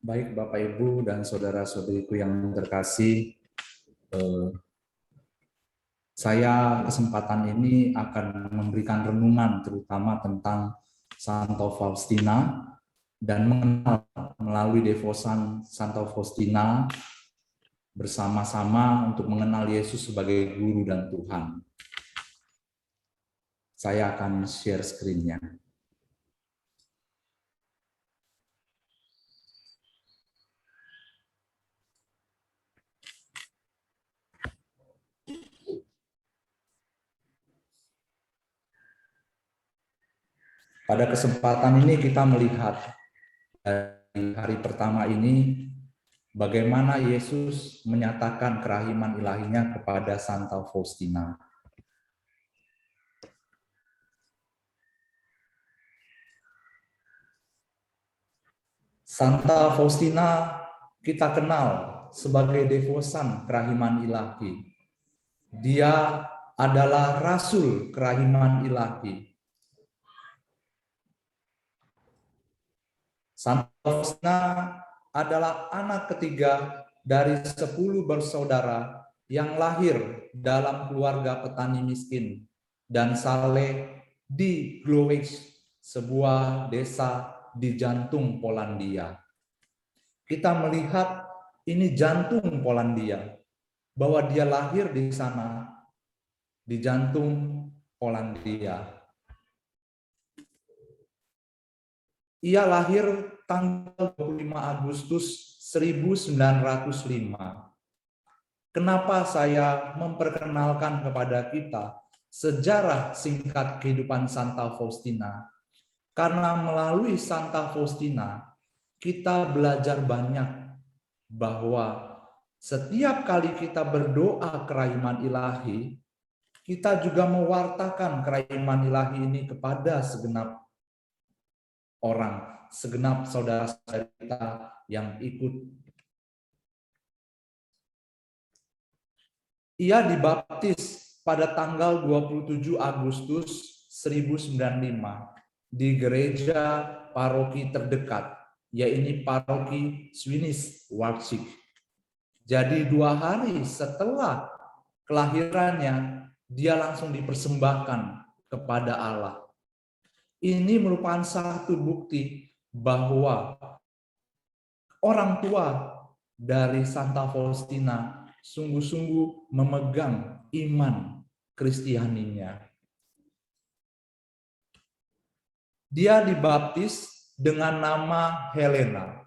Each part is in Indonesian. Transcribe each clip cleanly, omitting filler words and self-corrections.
Baik Bapak Ibu dan saudara-saudariku yang terkasih, saya kesempatan ini akan memberikan renungan terutama tentang Santo Faustina dan mengenal melalui devosan Santo Faustina bersama-sama untuk mengenal Yesus sebagai Guru dan Tuhan. Saya akan share screen-nya. Pada kesempatan ini kita melihat dari hari pertama ini bagaimana Yesus menyatakan kerahiman ilahinya kepada Santa Faustina. Santa Faustina kita kenal sebagai devosan kerahiman ilahi. Dia adalah rasul kerahiman ilahi. Santa Faustina adalah anak ketiga dari 10 bersaudara yang lahir dalam keluarga petani miskin dan saleh di Glowicz, sebuah desa di jantung Polandia. Kita melihat ini jantung Polandia, bahwa dia lahir di sana, di jantung Polandia. Ia lahir tanggal 25 Agustus 1905. Kenapa saya memperkenalkan kepada kita sejarah singkat kehidupan Santa Faustina? Karena melalui Santa Faustina, kita belajar banyak bahwa setiap kali kita berdoa kerahiman ilahi, kita juga mewartakan kerahiman ilahi ini kepada segenap orang, segenap saudara-saudara kita yang ikut. Ia dibaptis pada tanggal 27 Agustus 1905 di gereja paroki terdekat, yaitu paroki Swinis Warschik. Jadi 2 hari setelah kelahirannya, dia langsung dipersembahkan kepada Allah. Ini merupakan satu bukti bahwa orang tua dari Santa Faustina sungguh-sungguh memegang iman Kristianinya. Dia dibaptis dengan nama Helena.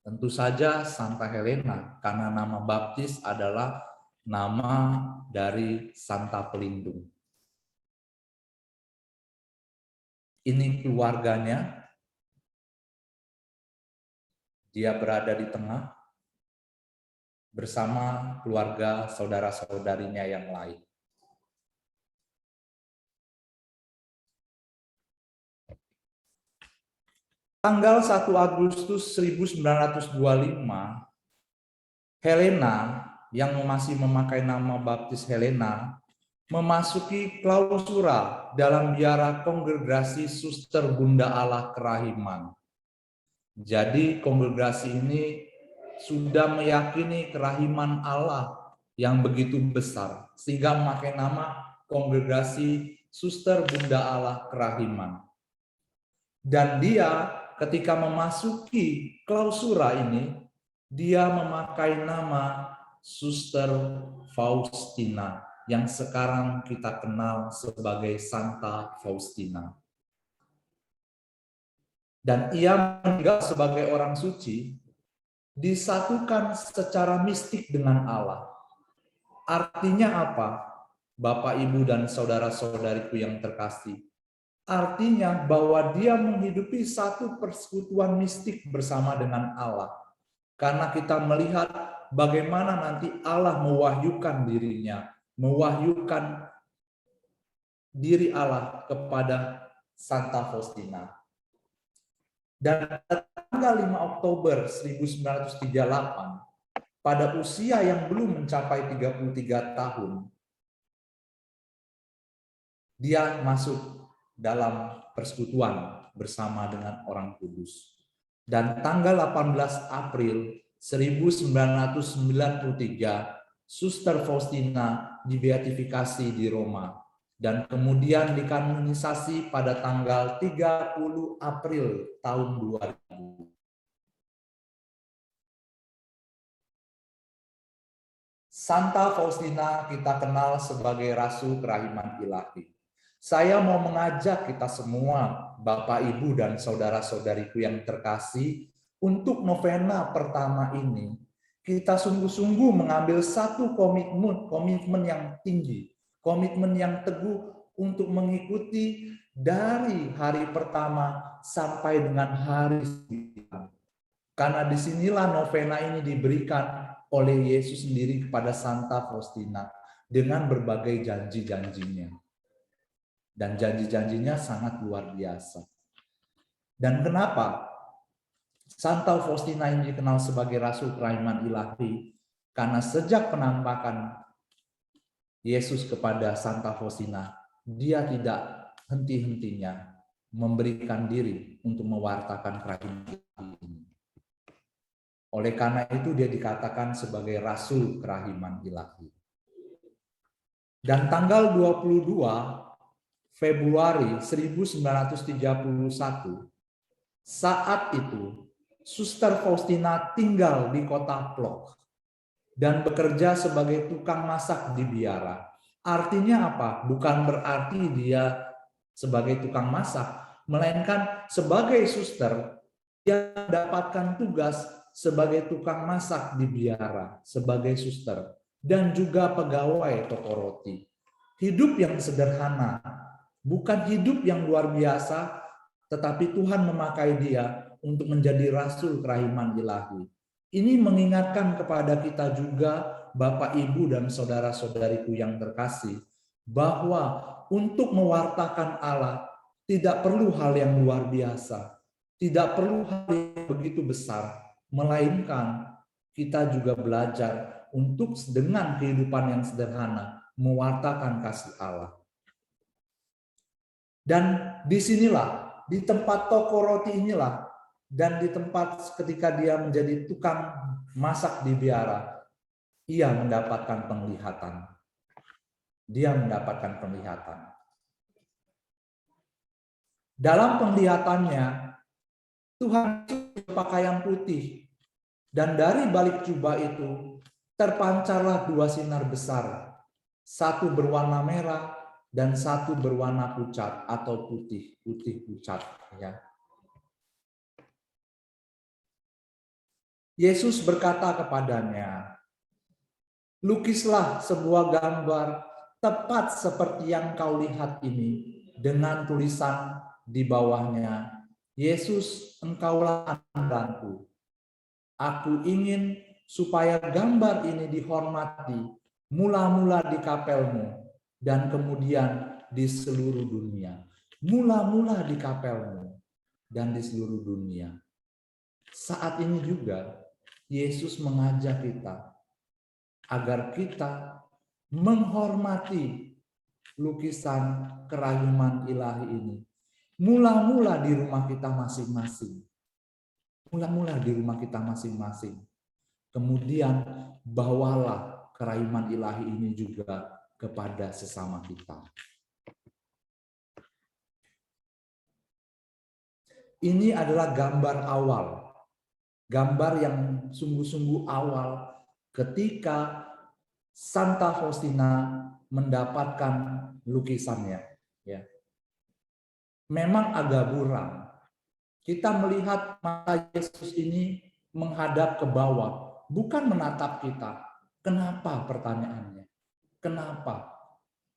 Tentu saja Santa Helena, karena nama baptis adalah nama dari Santa Pelindung. Ini keluarganya, dia berada di tengah bersama keluarga saudara-saudarinya yang lain. Tanggal 1 Agustus 1925, Helena yang masih memakai nama baptis Helena memasuki klausura dalam biara kongregasi Suster Bunda Allah Kerahiman. Jadi kongregasi ini sudah meyakini kerahiman Allah yang begitu besar, sehingga memakai nama kongregasi Suster Bunda Allah Kerahiman. Dan dia ketika memasuki klausura ini, dia memakai nama Suster Faustina, yang sekarang kita kenal sebagai Santa Faustina. Dan ia meninggal sebagai orang suci, disatukan secara mistik dengan Allah. Artinya apa? Bapak, Ibu, dan saudara-saudariku yang terkasih. Artinya bahwa dia menghidupi satu persekutuan mistik bersama dengan Allah. Karena kita melihat bagaimana nanti Allah mewahyukan dirinya, mewahyukan diri Allah kepada Santa Faustina. Dan tanggal 5 Oktober 1938, pada usia yang belum mencapai 33 tahun, dia masuk dalam persekutuan bersama dengan orang kudus. Dan tanggal 18 April 1993, Suster Faustina dibeatifikasi di Roma dan kemudian dikanonisasi pada tanggal 30 April tahun 2000. Santa Faustina kita kenal sebagai Rasul Kerahiman Ilahi. Saya mau mengajak kita semua, Bapak, Ibu, dan saudara-saudariku yang terkasih, untuk novena pertama ini, kita sungguh-sungguh mengambil satu komitmen yang tinggi, komitmen yang teguh untuk mengikuti dari hari pertama sampai dengan hari 9. Karena disinilah novena ini diberikan oleh Yesus sendiri kepada Santa Faustina dengan berbagai janji-janjinya. Dan janji-janjinya sangat luar biasa. Dan kenapa Santa Faustina ini dikenal sebagai Rasul Kerahiman Ilahi? Karena sejak penampakan Yesus kepada Santa Faustina, dia tidak henti-hentinya memberikan diri untuk mewartakan kerahiman ilahi ini. Oleh karena itu dia dikatakan sebagai Rasul Kerahiman Ilahi. Dan tanggal 22 Februari 1931, saat itu Suster Faustina tinggal di kota Plock dan bekerja sebagai tukang masak di biara. Artinya apa? Bukan berarti dia sebagai tukang masak, melainkan sebagai suster dia mendapatkan tugas sebagai tukang masak di biara, sebagai suster, dan juga pegawai toko roti. Hidup yang sederhana, bukan hidup yang luar biasa, tetapi Tuhan memakai dia untuk menjadi Rasul Kerahiman Ilahi. Ini mengingatkan kepada kita juga, Bapak, Ibu, dan saudara-saudariku yang terkasih, bahwa untuk mewartakan Allah tidak perlu hal yang luar biasa, tidak perlu hal yang begitu besar, melainkan kita juga belajar untuk dengan kehidupan yang sederhana mewartakan kasih Allah. Dan disinilah, di tempat toko roti inilah, dan di tempat ketika dia menjadi tukang masak di biara, ia mendapatkan penglihatan. Dia mendapatkan penglihatan. Dalam penglihatannya, Tuhan berpakaian putih, dan dari balik jubah itu terpancarlah dua sinar besar, satu berwarna merah dan satu berwarna pucat atau putih pucat. Ya. Yesus berkata kepadanya, "Lukislah sebuah gambar tepat seperti yang kau lihat ini, dengan tulisan di bawahnya, Yesus, engkaulah andalanku. Aku ingin supaya gambar ini dihormati mula-mula di kapelmu dan kemudian di seluruh dunia." Mula-mula di kapelmu dan di seluruh dunia. Saat ini juga Yesus mengajak kita agar kita menghormati lukisan kerahiman ilahi ini. Mula-mula di rumah kita masing-masing. Mula-mula di rumah kita masing-masing. Kemudian bawalah kerahiman ilahi ini juga kepada sesama kita. Ini adalah gambar awal. Gambar yang sungguh-sungguh awal ketika Santa Faustina mendapatkan lukisannya. Ya. Memang agak buram. Kita melihat mata Yesus ini menghadap ke bawah, bukan menatap kita. Kenapa pertanyaannya? Kenapa?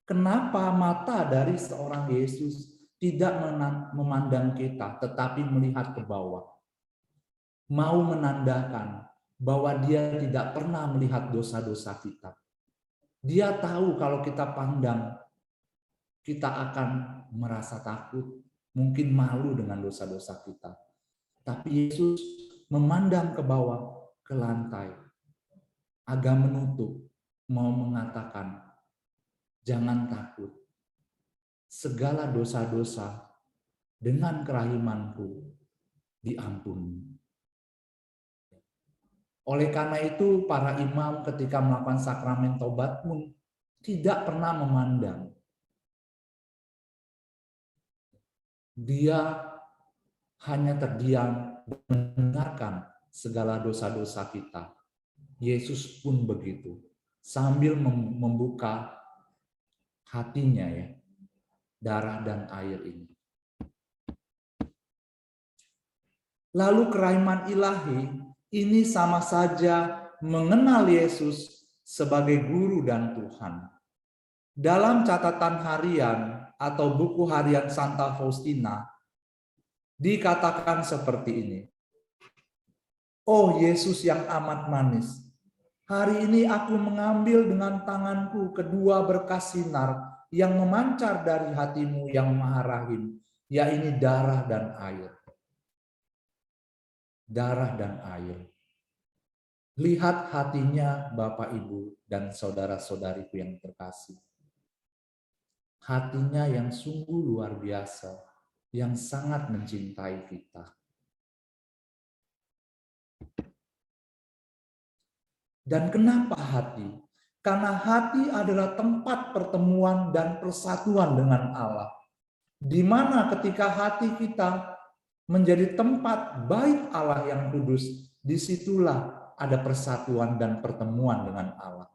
Kenapa mata dari seorang Yesus tidak memandang kita, tetapi melihat ke bawah? Mau menandakan bahwa dia tidak pernah melihat dosa-dosa kita. Dia tahu kalau kita pandang, kita akan merasa takut, mungkin malu dengan dosa-dosa kita. Tapi Yesus memandang ke bawah, ke lantai, agak menutup, mau mengatakan, jangan takut. Segala dosa-dosa dengan kerahimanku diampuni. Oleh karena itu, para imam ketika melakukan sakramen tobat pun tidak pernah memandang. Dia hanya terdiam mendengarkan segala dosa-dosa kita. Yesus pun begitu, sambil membuka hatinya ya, darah dan air ini. Lalu kerahiman ilahi ini sama saja mengenal Yesus sebagai guru dan Tuhan. Dalam catatan harian atau buku harian Santa Faustina dikatakan seperti ini. Oh Yesus yang amat manis, hari ini aku mengambil dengan tanganku kedua berkas sinar yang memancar dari hatimu yang maha rahim, yaitu darah dan air. Darah dan air. Lihat hatinya Bapak, Ibu, dan saudara-saudariku yang terkasih. Hatinya yang sungguh luar biasa, yang sangat mencintai kita. Dan kenapa hati? Karena hati adalah tempat pertemuan dan persatuan dengan Allah. Di mana ketika hati kita menjadi tempat bait Allah yang kudus, disitulah ada persatuan dan pertemuan dengan Allah.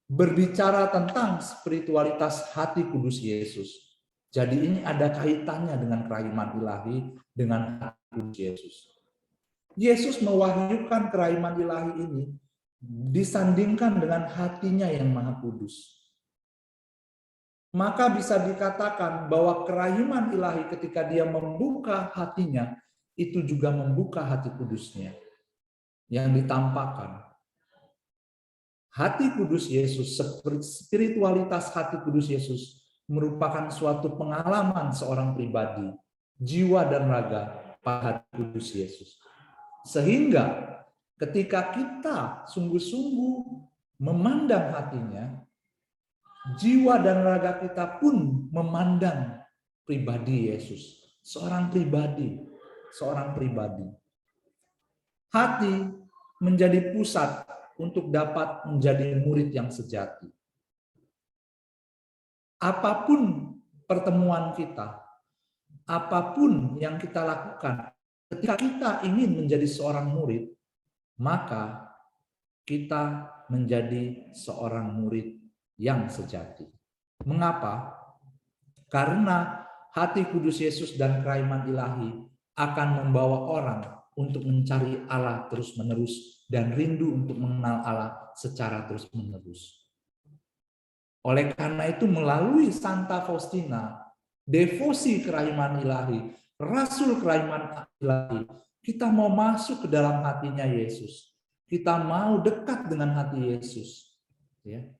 Berbicara tentang spiritualitas hati kudus Yesus. Jadi ini ada kaitannya dengan kerahiman ilahi, dengan hati kudus Yesus. Yesus mewahyukan kerahiman ilahi ini disandingkan dengan hatinya yang maha kudus. Maka bisa dikatakan bahwa kerahiman ilahi ketika dia membuka hatinya, itu juga membuka hati kudusnya yang ditampakkan. Hati kudus Yesus, spiritualitas hati kudus Yesus merupakan suatu pengalaman seorang pribadi, jiwa dan raga pada hati kudus Yesus. Sehingga ketika kita sungguh-sungguh memandang hatinya, jiwa dan raga kita pun memandang pribadi Yesus. Seorang pribadi. Hati menjadi pusat untuk dapat menjadi murid yang sejati. Apapun pertemuan kita, apapun yang kita lakukan, ketika kita ingin menjadi seorang murid, maka kita menjadi seorang murid yang sejati. Mengapa? Karena hati kudus Yesus dan kerahiman ilahi akan membawa orang untuk mencari Allah terus-menerus dan rindu untuk mengenal Allah secara terus-menerus. Oleh karena itu melalui Santa Faustina, devosi kerahiman ilahi, rasul kerahiman ilahi, kita mau masuk ke dalam hatinya Yesus. Kita mau dekat dengan hati Yesus. Ya.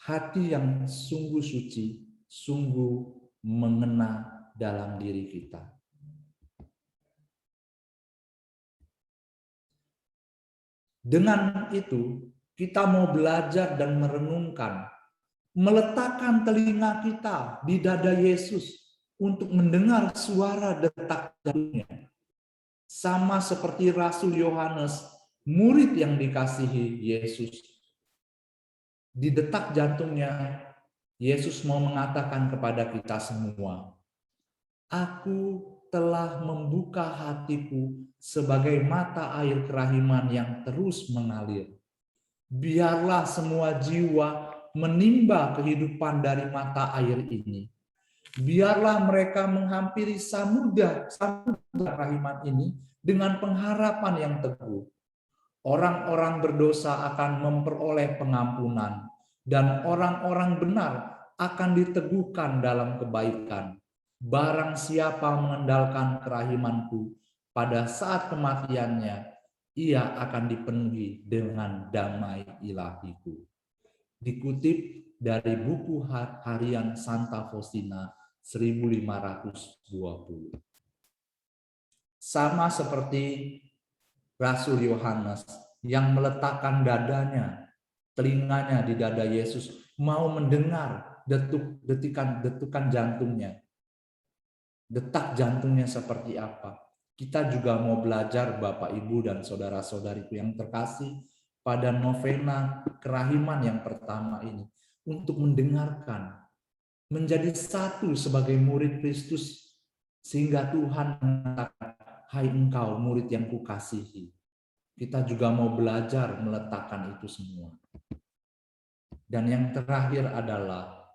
Hati yang sungguh suci, sungguh mengena dalam diri kita. Dengan itu, kita mau belajar dan merenungkan, meletakkan telinga kita di dada Yesus untuk mendengar suara detak jantungnya. Sama seperti Rasul Yohanes, murid yang dikasihi Yesus. Di detak jantungnya, Yesus mau mengatakan kepada kita semua, aku telah membuka hatiku sebagai mata air kerahiman yang terus mengalir. Biarlah semua jiwa menimba kehidupan dari mata air ini. Biarlah mereka menghampiri samudra kerahiman ini dengan pengharapan yang teguh. Orang-orang berdosa akan memperoleh pengampunan dan orang-orang benar akan diteguhkan dalam kebaikan. Barang siapa mengandalkan kerahimanku, pada saat kematiannya, ia akan dipenuhi dengan damai ilahiku. Dikutip dari buku harian Santa Faustina 1520. Sama seperti Rasul Yohanes yang meletakkan dadanya, telinganya di dada Yesus, mau mendengar detukan jantungnya. Detak jantungnya seperti apa? Kita juga mau belajar Bapak, Ibu, dan saudara-saudariku yang terkasih pada novena kerahiman yang pertama ini untuk mendengarkan, menjadi satu sebagai murid Kristus, sehingga Tuhan mengatakan, hai engkau murid yang kukasihi. Kita juga mau belajar meletakkan itu semua. Dan yang terakhir adalah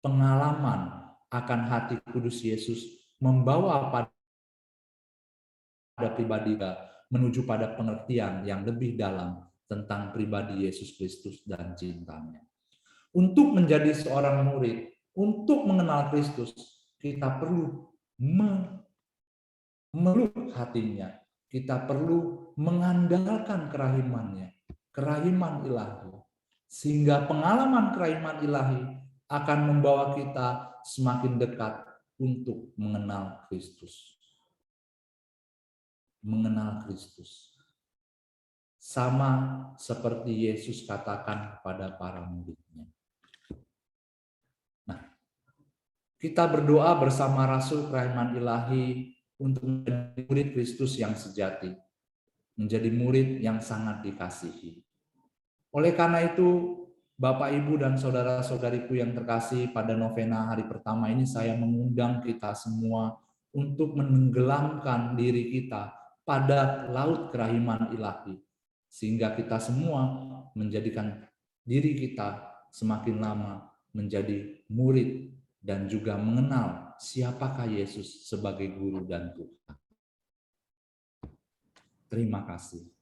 pengalaman akan hati kudus Yesus membawa pada pribadi menuju pada pengertian yang lebih dalam tentang pribadi Yesus Kristus dan cintanya. Untuk menjadi seorang murid, untuk mengenal Kristus, kita perlu memeluk hatinya. Kita perlu mengandalkan kerahimannya, kerahiman ilahi. Sehingga pengalaman kerahiman ilahi akan membawa kita semakin dekat untuk mengenal Kristus. Mengenal Kristus. Sama seperti Yesus katakan kepada para muridnya. Nah, kita berdoa bersama Rasul Kerahiman Ilahi untuk menjadi murid Kristus yang sejati. Menjadi murid yang sangat dikasihi. Oleh karena itu, Bapak, Ibu, dan saudara-saudariku yang terkasih, pada novena hari pertama ini saya mengundang kita semua untuk menenggelamkan diri kita pada laut kerahiman ilahi, sehingga kita semua menjadikan diri kita semakin lama menjadi murid dan juga mengenal siapakah Yesus sebagai guru dan Tuhan. Terima kasih.